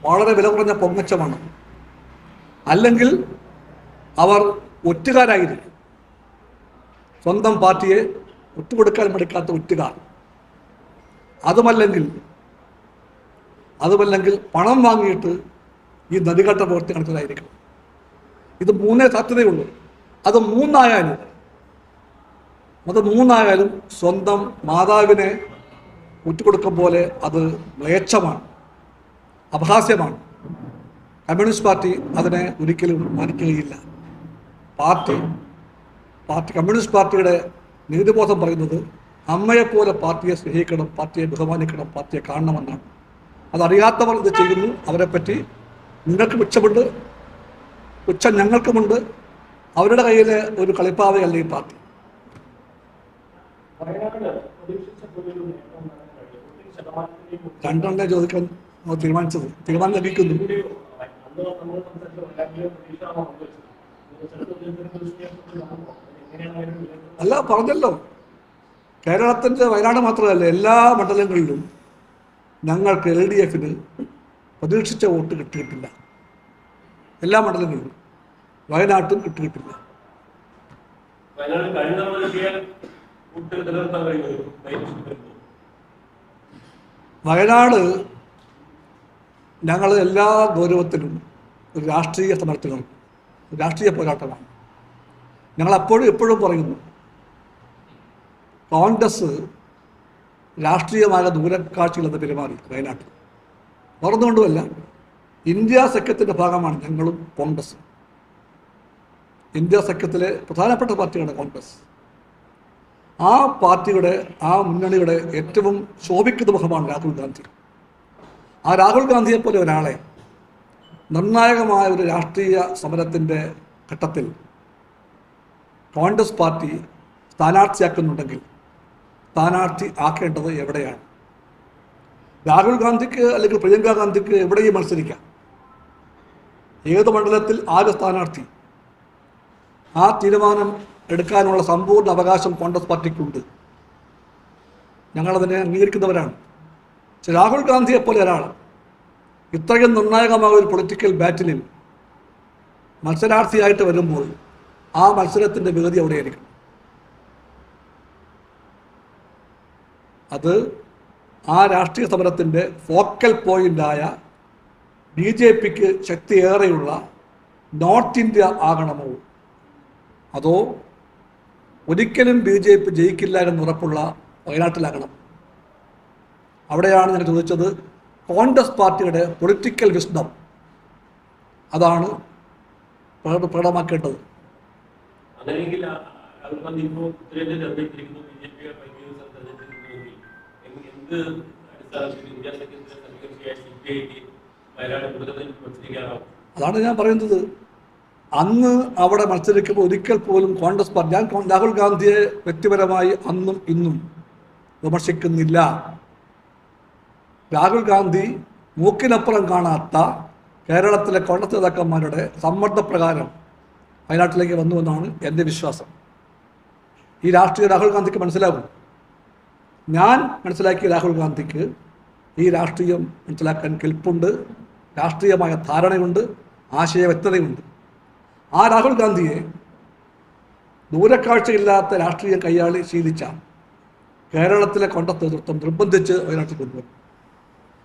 വളരെ വില കുറഞ്ഞ പൊങ്ങച്ചമാണ്. അല്ലെങ്കിൽ അവർ ഒറ്റുകാരായിരിക്കും. സ്വന്തം പാർട്ടിയെ ഒറ്റുകൊടുക്കാൻ മടിക്കാത്ത ഒറ്റുകാർ. അതുമല്ലെങ്കിൽ പണം വാങ്ങിയിട്ട് ഈ നദികെട്ട പ്രവൃത്തി നടത്തുന്നതായിരിക്കും. ഇത് മൂന്നേ സാധ്യതയുള്ളൂ. അത് മൂന്നായാലും സ്വന്തം മാതാവിനെ ഒറ്റുകൊടുക്കും പോലെ അത് മ്ലേച്ഛമാണ്, അപഹാസ്യമാണ്. കമ്മ്യൂണിസ്റ്റ് പാർട്ടി അതിനെ ഒരിക്കലും മാനിക്കുകയില്ല. കമ്മ്യൂണിസ്റ്റ് പാർട്ടിയുടെ നീതിബോധം പറയുന്നത് അമ്മയെപ്പോലെ പാർട്ടിയെ സ്നേഹിക്കണം, പാർട്ടിയെ ബഹുമാനിക്കണം, പാർട്ടിയെ കാണണമെന്നാണ്. അതറിയാത്തവർ ഇത് ചെയ്യുന്നു. അവരെപ്പറ്റി നിങ്ങൾക്ക് പുച്ഛമുണ്ട്, പുച്ഛം ഞങ്ങൾക്കുമുണ്ട്. അവരുടെ കയ്യിൽ ഒരു കളിപ്പാവയല്ല ഈ പാർട്ടി. രണ്ടെണ്ണേ ചോദിക്കാൻ തീരുമാനിച്ചത്. തീരുമാനം ലഭിക്കുന്നു. അല്ല, പറഞ്ഞല്ലോ, കേരളത്തിൻ്റെ വയനാട് മാത്രമല്ല എല്ലാ മണ്ഡലങ്ങളിലും ഞങ്ങൾക്ക് LDF-ന് പ്രതീക്ഷിച്ച വോട്ട് കിട്ടിയിട്ടില്ല. എല്ലാ മണ്ഡലങ്ങളിലും. വയനാട്ടും കിട്ടിയിട്ടില്ല. വയനാട് ഞങ്ങൾ എല്ലാ ഗൗരവത്തിലും ഒരു രാഷ്ട്രീയ സമരത്തിലും രാഷ്ട്രീയ പോരാട്ടമാണ്. ഞങ്ങൾ അപ്പോഴും എപ്പോഴും പറയുന്നു, കോൺഗ്രസ് രാഷ്ട്രീയമായ ദൂരക്കാഴ്ചകളെന്ന് പെരുമാറി വയനാട്ടിൽ. മറന്നുകൊണ്ടുമല്ല, ഇന്ത്യ സഖ്യത്തിൻ്റെ ഭാഗമാണ് ഞങ്ങളും കോൺഗ്രസ്. ഇന്ത്യ സഖ്യത്തിലെ പ്രധാനപ്പെട്ട പാർട്ടിയാണ് കോൺഗ്രസ്. ആ പാർട്ടിയുടെ, ആ മുന്നണിയുടെ ഏറ്റവും ശോഭിക്കുന്ന മുഖമാണ് രാഹുൽ ഗാന്ധി. ആ രാഹുൽ ഗാന്ധിയെപ്പോലെ ഒരാളെ നിർണായകമായ ഒരു രാഷ്ട്രീയ സമരത്തിൻ്റെ ഘട്ടത്തിൽ കോൺഗ്രസ് പാർട്ടി സ്ഥാനാർത്ഥിയാക്കുന്നുണ്ടെങ്കിൽ സ്ഥാനാർത്ഥി ആക്കേണ്ടത് എവിടെയാണ്? രാഹുൽ ഗാന്ധിക്ക് അല്ലെങ്കിൽ പ്രിയങ്ക ഗാന്ധിക്ക് എവിടെയും മത്സരിക്കാം. ഏത് മണ്ഡലത്തിൽ ആര് സ്ഥാനാർത്ഥി, ആ തീരുമാനം എടുക്കാനുള്ള സമ്പൂർണ്ണ അവകാശം കോൺഗ്രസ് പാർട്ടിക്കുണ്ട്. ഞങ്ങളതിനെ അംഗീകരിക്കുന്നവരാണ്. പക്ഷെ രാഹുൽ ഗാന്ധിയെപ്പോലെ ഒരാൾ ഇത്രയും നിർണായകമായ ഒരു പൊളിറ്റിക്കൽ ബാറ്റിലിൽ മത്സരാർത്ഥിയായിട്ട് വരുമ്പോൾ ആ മത്സരത്തിൻ്റെ വേദി എവിടെയായിരിക്കും? അത് ആ രാഷ്ട്രീയ സമരത്തിൻ്റെ ഫോക്കൽ പോയിൻ്റായ BJPക്ക് ശക്തിയേറെയുള്ള നോർത്ത് ഇന്ത്യ ആകണമോ, അതോ ഒരിക്കലും BJP ജയിക്കില്ല എന്നുറപ്പുള്ള വയനാട്ടിലാകണം? അവിടെയാണ് ഞാൻ ചോദിച്ചത്. കോൺഗ്രസ് പാർട്ടിയുടെ പൊളിറ്റിക്കൽ വിസ്ഡം അതാണ് പ്രകടമാക്കേണ്ടത്. അതാണ് ഞാൻ പറയുന്നത്. അന്ന് അവിടെ മത്സരിക്കുമ്പോൾ ഒരിക്കൽ പോലും കോൺഗ്രസ് പാർട്ടി, ഞാൻ രാഹുൽ ഗാന്ധിയെ വ്യക്തിപരമായി അന്നും ഇന്നും വിമർശിക്കുന്നില്ല. രാഹുൽ ഗാന്ധി മൂക്കിനപ്പുറം കാണാത്ത കേരളത്തിലെ കോൺഗ്രസ് നേതാക്കന്മാരുടെ സമ്മർദ്ദപ്രകാരം വയനാട്ടിലേക്ക് വന്നുവെന്നാണ് എൻ്റെ വിശ്വാസം. ഈ രാഷ്ട്രീയം രാഹുൽ ഗാന്ധിക്ക് മനസ്സിലാകും. ഞാൻ മനസ്സിലാക്കിയ രാഹുൽ ഗാന്ധിക്ക് ഈ രാഷ്ട്രീയം മനസ്സിലാക്കാൻ കെൽപ്പുണ്ട്, രാഷ്ട്രീയമായ ധാരണയുണ്ട്, ആശയ വ്യക്തതയുണ്ട്. ആ രാഹുൽ ഗാന്ധിയെ ദൂരക്കാഴ്ചയില്ലാത്ത രാഷ്ട്രീയം കൈയാളി ശീലിച്ച കേരളത്തിലെ കോൺഗ്രസ് നേതൃത്വം നിർബന്ധിച്ച് വയനാട്ടിൽ കൊണ്ടുവന്നു.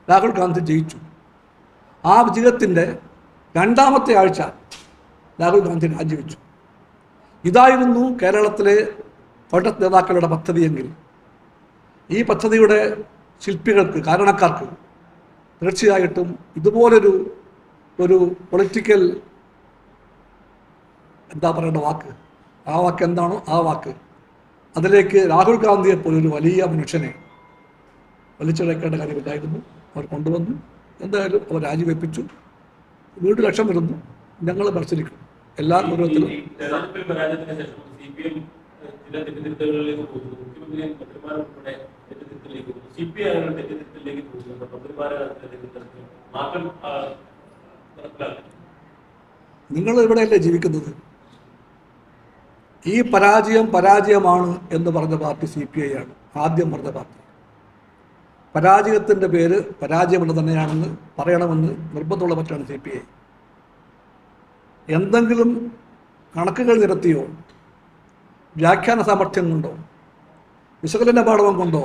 രാഹുൽ ഗാന്ധി ജയിച്ചു. ആ വിജയത്തിൻ്റെ രണ്ടാമത്തെ ആഴ്ച രാഹുൽ ഗാന്ധി രാജിവെച്ചു. ഇതായിരുന്നു കേരളത്തിലെ കോൺഗ്രസ് നേതാക്കളുടെ പദ്ധതിയെങ്കിൽ ഈ പദ്ധതിയുടെ ശില്പികൾക്ക്, കാരണക്കാർക്ക് തീർച്ചയായിട്ടും ഇതുപോലൊരു പൊളിറ്റിക്കൽ എന്താ പറയേണ്ട വാക്ക്, ആ വാക്ക് എന്താണോ ആ വാക്ക്, അതിലേക്ക് രാഹുൽ ഗാന്ധിയെ പോലൊരു വലിയ മനുഷ്യനെ വലിച്ചിഴക്കേണ്ട കാര്യമില്ലായിരുന്നു. അവർ കൊണ്ടുവന്നു. എന്തായാലും അവർ രാജിവെപ്പിച്ചു. വീണ്ടും ലക്ഷം വരുന്നു. ഞങ്ങൾ മത്സരിക്കും എല്ലാ ഗൗരവത്തിലും. നിങ്ങൾ ഇവിടെയല്ലേ ജീവിക്കുന്നത്? ഈ പരാജയമാണ് എന്ന് പറഞ്ഞ പാർട്ടി CPI ആണ്. ആദ്യം പറഞ്ഞ പാർട്ടി. പരാജയത്തിൻ്റെ പേര് പരാജയമുള്ള തന്നെയാണെന്ന് പറയണമെന്ന് നിർബന്ധമുള്ള പറ്റാണ് CPI. എന്തെങ്കിലും കണക്കുകൾ നിരത്തിയോ വ്യാഖ്യാന സാമർഥ്യം കൊണ്ടോ വിശകലന പാഠവം കൊണ്ടോ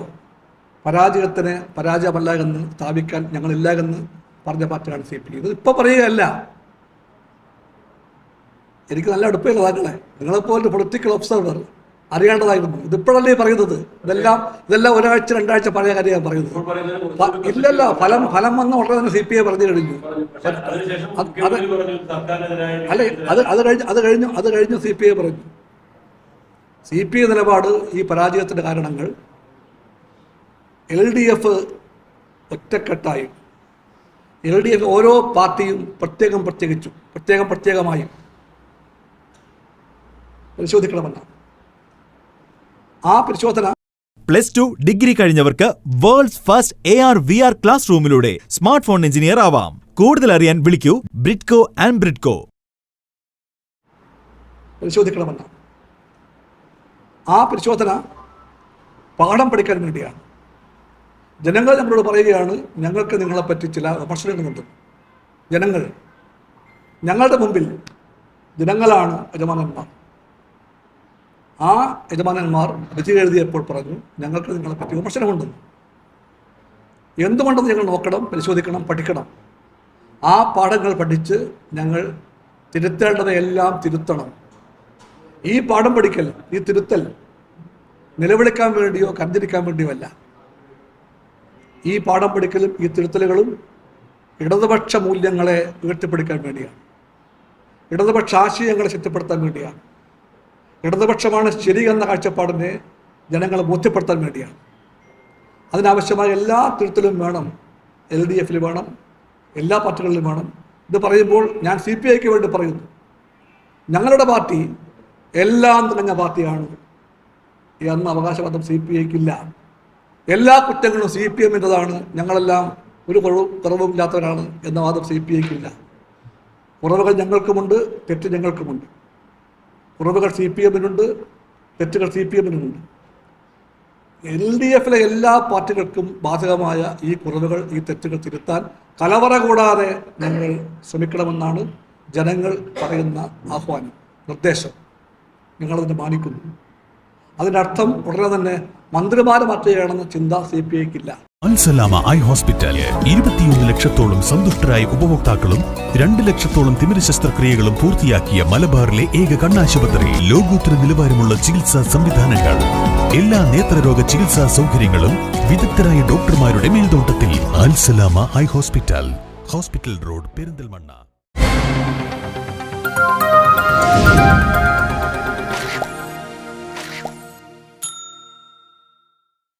പരാജയത്തിന് പരാജയമല്ല എന്ന് സ്ഥാപിക്കാൻ ഞങ്ങളില്ല എന്ന് പറഞ്ഞ പാർട്ടിയാണ് CPI. ഇത് ഇപ്പോൾ പറയുകയല്ല. എനിക്ക് നല്ല അടുപ്പമില്ല താങ്കളെ, നിങ്ങളെപ്പോലെ പൊളിറ്റിക്കൽ ഒബ്സർവർ അറിയേണ്ടതായിരുന്നു. ഇതിപ്പോഴല്ലേ പറയുന്നത്? ഇതെല്ലാം ഒരാഴ്ച 2 ആഴ്ച പഴയ കാര്യമാണ് പറയുന്നത്. ഇല്ലല്ല, ഫലം വന്ന ഉടനെ തന്നെ CPI പറഞ്ഞു കഴിഞ്ഞു. അല്ലെ, അത് കഴിഞ്ഞു CPI പറഞ്ഞു. CPI നിലപാട് ഈ പരാജയത്തിൻ്റെ കാരണങ്ങൾ LDF ഒറ്റക്കെട്ടായും LDF ഓരോ പാർട്ടിയും പ്രത്യേകമായും പരിശോധിക്കണമെന്നാണ്. ആ പരിശോധന +2 ഡിഗ്രി കഴിഞ്ഞവർക്ക് വേൾഡ്സ് ഫസ്റ്റ് AR/VR ക്ലാസ് റൂമിലൂടെ സ്മാർട്ട് ഫോൺ എഞ്ചിനീയർ ആവാം. കൂടുതൽ അറിയാൻ വിളിക്കൂ ബ്രിഡ്കോ ആൻഡ് ബ്രിഡ്കോ. പരിശോധിക്കണമെന്നാണ്. ആ പരിശോധന പാഠം പഠിക്കാൻ വേണ്ടിയാണ്. ജനങ്ങൾ നമ്മളോട് പറയുകയാണ്, ഞങ്ങൾക്ക് നിങ്ങളെപ്പറ്റി ചില വിമർശനങ്ങളുണ്ട്. ഞങ്ങളുടെ മുമ്പിൽ ജനങ്ങളാണ് യജമാനന്മാർ. ആ യജമാനന്മാർ വിധി എഴുതിയപ്പോൾ പറഞ്ഞു, ഞങ്ങൾക്ക് നിങ്ങളെപ്പറ്റി വിമർശനമുണ്ടെന്ന്. എന്തുകൊണ്ടെന്ന് ഞങ്ങൾ നോക്കണം, പരിശോധിക്കണം, പഠിക്കണം. ആ പാഠങ്ങൾ പഠിച്ച് ഞങ്ങൾ തിരുത്തേണ്ടതെല്ലാം തിരുത്തണം. ഈ പാഠം പഠിക്കൽ, ഈ തിരുത്തൽ നിലവിളിക്കാൻ വേണ്ടിയോ കഞ്ചരിക്കാൻ വേണ്ടിയോ അല്ല. ഈ പാഠം പഠിക്കലും ഈ തിരുത്തലുകളും ഇടതുപക്ഷ മൂല്യങ്ങളെ ഉയർത്തിപ്പിടിക്കാൻ വേണ്ടിയാണ്. ഇടതുപക്ഷ ആശയങ്ങളെ ശക്തിപ്പെടുത്താൻ വേണ്ടിയാണ്. ഇടതുപക്ഷമാണ് ശരി എന്ന കാഴ്ചപ്പാടിനെ ജനങ്ങളെ ബോധ്യപ്പെടുത്താൻ വേണ്ടിയാണ്. അതിനാവശ്യമായ എല്ലാ തിരുത്തലും വേണം. LDFൽ വേണം, എല്ലാ പാർട്ടികളിലും വേണം. ഇത് പറയുമ്പോൾ ഞാൻ CPIക്ക് വേണ്ടി പറയുന്നു. ഞങ്ങളുടെ പാർട്ടി എല്ലാം തികഞ്ഞ പാർട്ടിയാണ് എന്ന അവകാശവാദം CPIക്കില്ല. എല്ലാ കുറ്റങ്ങളും CPMൻ്റെതാണ്, ഞങ്ങളെല്ലാം ഒരു കുറവുമില്ലാത്തവരാണ് എന്ന വാദം CPIക്കില്ല. കുറവുകൾ ഞങ്ങൾക്കുമുണ്ട്, തെറ്റ് ഞങ്ങൾക്കുമുണ്ട്. കുറവുകൾ CPMനുണ്ട്, തെറ്റുകൾ CPMനുമുണ്ട്. LDFലെ എല്ലാ പാർട്ടികൾക്കും ബാധകമായ ഈ കുറവുകൾ, ഈ തെറ്റുകൾ തിരുത്താൻ കലവറ കൂടാതെ ഞങ്ങൾ ശ്രമിക്കണമെന്നാണ് ജനങ്ങൾ പറയുന്ന ആഹ്വാനം, നിർദ്ദേശം. ഞങ്ങളതിനെ മാനിക്കുന്നു. അതിനർത്ഥം ഉടനെ തന്നെ മന്ത്രിമാരെ മാറ്റുകയാണെന്ന ചിന്ത CPIക്കില്ല. അൽസലാമ ഐ ഹോസ്പിറ്റൽ 21 ലക്ഷത്തോളം സന്തുഷ്ടരായ ഉപഭോക്താക്കളും 2 ലക്ഷത്തോളം തിമിര ശസ്ത്രക്രിയകളും പൂർത്തിയാക്കിയ മലബാറിലെ ഏക കണ്ണാശുപത്രി. ലോകോത്തര നിലവാരമുള്ള ചികിത്സാ സംവിധാനങ്ങൾ, എല്ലാ നേത്രരോഗ ചികിത്സാ സൗകര്യങ്ങളും വിദഗ്ധരായ ഡോക്ടർമാരുടെ മേൽനോട്ടത്തിൽ. Al Salama eye hospital, hospital road, Perinthalmanna.